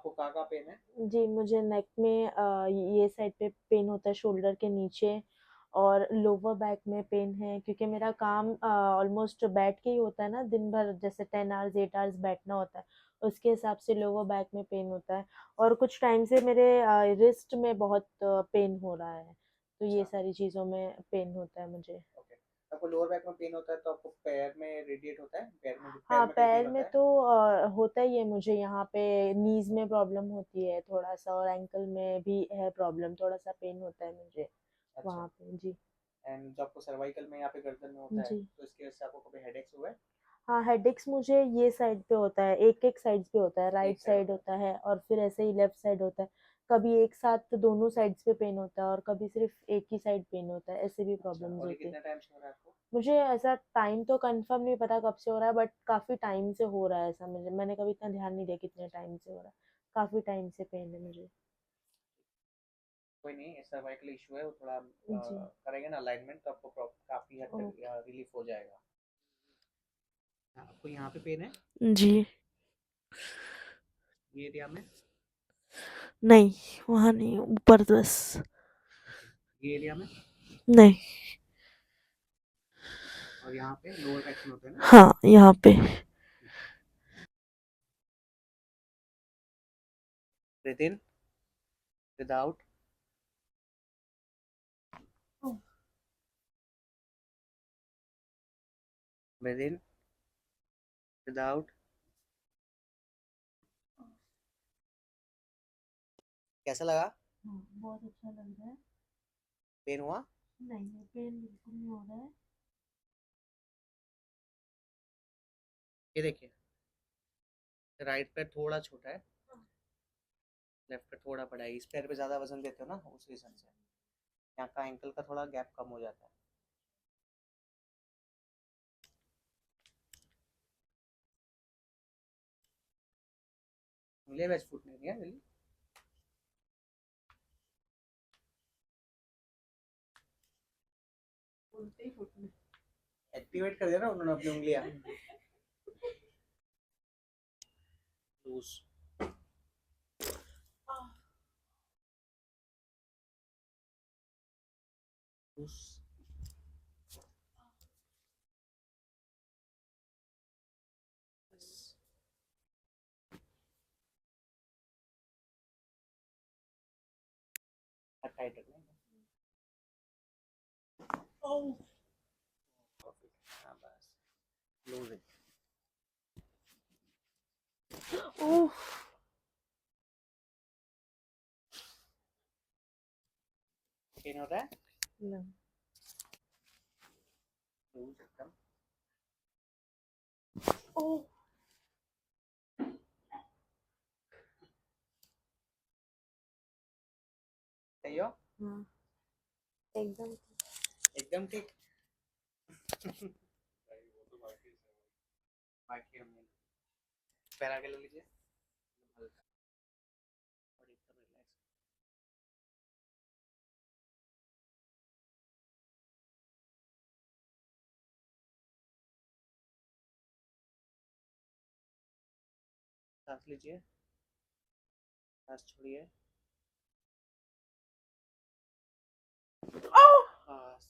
आपको कहाँ पेन है? जी, मुझे नेक में ये साइड पे पेन होता है, शोल्डर के नीचे, और लोअर बैक में पेन है, क्योंकि मेरा काम ऑलमोस्ट बैठ के ही होता है ना, दिन भर जैसे 10 आवर्स 8 आवर्स बैठना होता है, उसके हिसाब से लोअर बैक में पेन होता है। और कुछ टाइम से मेरे रिस्ट में बहुत पेन हो रहा है, तो ये अच्छा। सारी चीज़ों में पेन होता है मुझे। ओके। आपको लोअर बैक में पेन होता है तो आपको पैर में रेडिएट होता है? पैर हाँ, में कहीं पेन पैर होता में है? तो होता ही है मुझे, यहाँ पे नीज में प्रॉब्लम होती है थोड़ा सा, और एंकल में भी है प्रॉब्लम, थोड़ा सा पेन होता है मुझे अच्छा। वहाँ पे। जी। एंड जो आपको सर्वाइकल में यहाँ पे गर्दन में होता है, जी। तो इसकी वजह से आपको कभी हेडेक्स हुआ है? हाँ, हेडेक्स मुझे ये साइड पे होता है, एक एक साइड पे होता है, राइट एक साइड साइड होता है। होता है और फिर ऐसे ही लेफ्ट साइड होता है। कभी एक साथ दोनों साइड्स पे पेन होता है और कभी सिर्फ एक ही साइड पेन होता है, ऐसे भी अच्छा, प्रॉब्लम्स और ये होती है। कितने टाइम से हो रहा है आपको? मुझे ऐसा टाइम तो कंफर्म नहीं पता कब से हो रहा है, बट काफी टाइम से हो रहा है ऐसा, मुझे, मैंने कभी इतना ध्यान नहीं दिया कितने टाइम से हो रहा है। काफी टाइम से पेन है मुझे। कोई नहीं, सर्वाइकल इशू है, वो थोड़ा जी। करेंगे ना अलाइनमेंट तो आपको काफ़ी हद तक ओके। रिलीफ हो जाएगा। आपको यहाँ पे पेन है? जी। ये एरिया में? नहीं, वहाँ नहीं, ऊपर बस। ओके। ये एरिया में? नहीं। और यहाँ पे लोअर बैक में होता है ना? हाँ, यहाँ पे। ब्रीथ इन, ब्रीथ आउट। ब्रीथ इन, ब्रीथ आउट। कैसा लगा? हाँ, बहुत अच्छा लग रहा है। पेन हुआ? नहीं, नहीं, पेन बिल्कुल नहीं हो रहा है। ये देखिए, राइट पैर थोड़ा छोटा है, लेफ्ट पैर थोड़ा बड़ा है। इस पैर पे ज़्यादा वजन देते हो ना, उस रीज़न से यहाँ का एंकल का थोड़ा गैप कम हो जाता है। मिले वेज फूड नहीं है जल्दी। उल्टे ही फुटने। एक्टिवेट कर दिया ना उन्होंने अपनी उंगलियां। लूज। लूज। टाइट रखना है। परफेक्ट, हाँ बस। लूज है। ओह। पेन हो रहा है? नहीं। लूज एकदम। ओह। सही हो? हाँ, एकदम। एकदम ठीक। बाकी हम पैर आगे ले लीजिए, और एकदम रिलैक्स। सांस लीजिए, सांस छोड़िए। बस।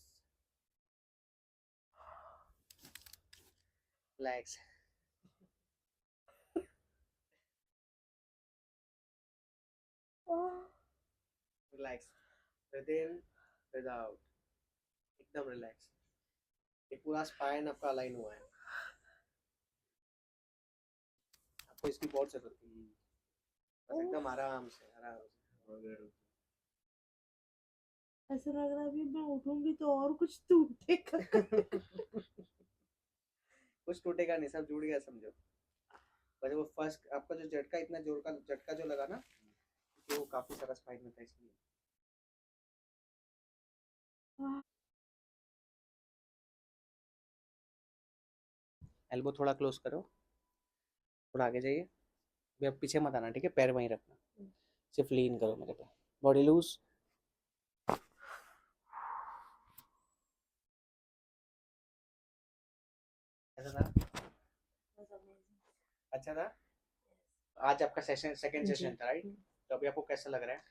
रिलैक्स। रिलैक्स। ब्रीथ इन, ब्रीथ आउट। एकदम रिलैक्स। ये पूरा स्पाइन आपका अलाइन हुआ है। आपको इसकी बहुत जरूरत है। बस एकदम आराम से, आराम से। ऐसा लग रहा है अभी मैं उठूंगी तो और कुछ टूटेगा। कुछ टूटेगा नहीं, सब जुड़ गया समझो। बस वो फर्स्ट आपका जो झटका, इतना जोर का झटका जो लगा ना, तो वो काफी सारा स्पाइन में था इसलिए। एल्बो थोड़ा क्लोज करो, थोड़ा आगे जाइए। अभी आप पीछे मत आना, ठीक है? पैर वहीं रखना, सिर्फ लीन करो मेरे पे। Body loose. ऐसा था? अच्छा था? आज आपका सेशन सेकंड जी। सेशन था राइट? तो अभी आपको कैसा लग रहा है?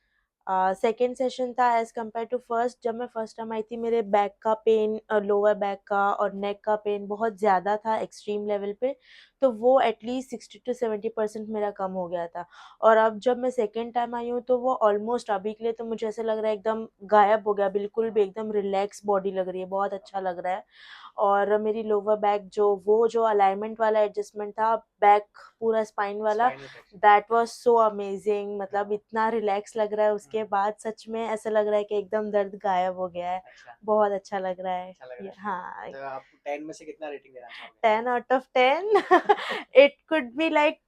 सेकेंड सेशन था एज़ कम्पेयर टू फर्स्ट। जब मैं फर्स्ट टाइम आई थी मेरे बैक का पेन, लोअर बैक का और नेक का पेन बहुत ज़्यादा था एक्सट्रीम लेवल पे, तो वो एटलीस्ट 60 टू 70% मेरा कम हो गया था। और अब जब मैं सेकेंड टाइम आई हूँ तो वो ऑलमोस्ट अभी के लिए तो मुझे ऐसा लग रहा है एकदम गायब हो गया, बिल्कुल भी एकदम रिलैक्स बॉडी लग रही है, बहुत अच्छा लग रहा है। और मेरी लोअर बैक जो अलाइनमेंट वाला एडजस्टमेंट था, बैक पूरा स्पाइन वाला, spinal flexion. That was so amazing. मतलब हाँ। इतना रिलैक्स लग रहा है उसके बाद, सच में ऐसा लग रहा है कि एकदम दर्द गायब हो गया है। अच्छा, बहुत अच्छा लग रहा है। अच्छा लग रहा ये है। हाँ, तो आप 10 में से कितना रेटिंग देना चाहोगे? 10 out of 10। It could be like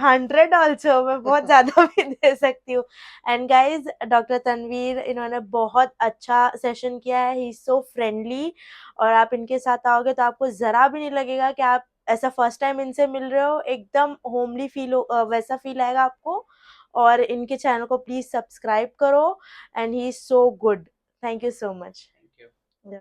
100 also, मैं बहुत ज़्यादा भी दे सकती हूँ। एंड गाइस, डॉक्टर तनवीर इन्होंने बहुत अच्छा सेशन किया है, ही इज़ सो फ्रेंडली। और आप इनके साथ आओगे तो आपको ज़रा भी नहीं लगेगा कि आप ऐसा फर्स्ट टाइम इनसे मिल रहे हो, एकदम होमली वैसा फील आएगा आपको। और इनके चैनल को प्लीज़ सब्सक्राइब करो, and he is so good. Thank you so much.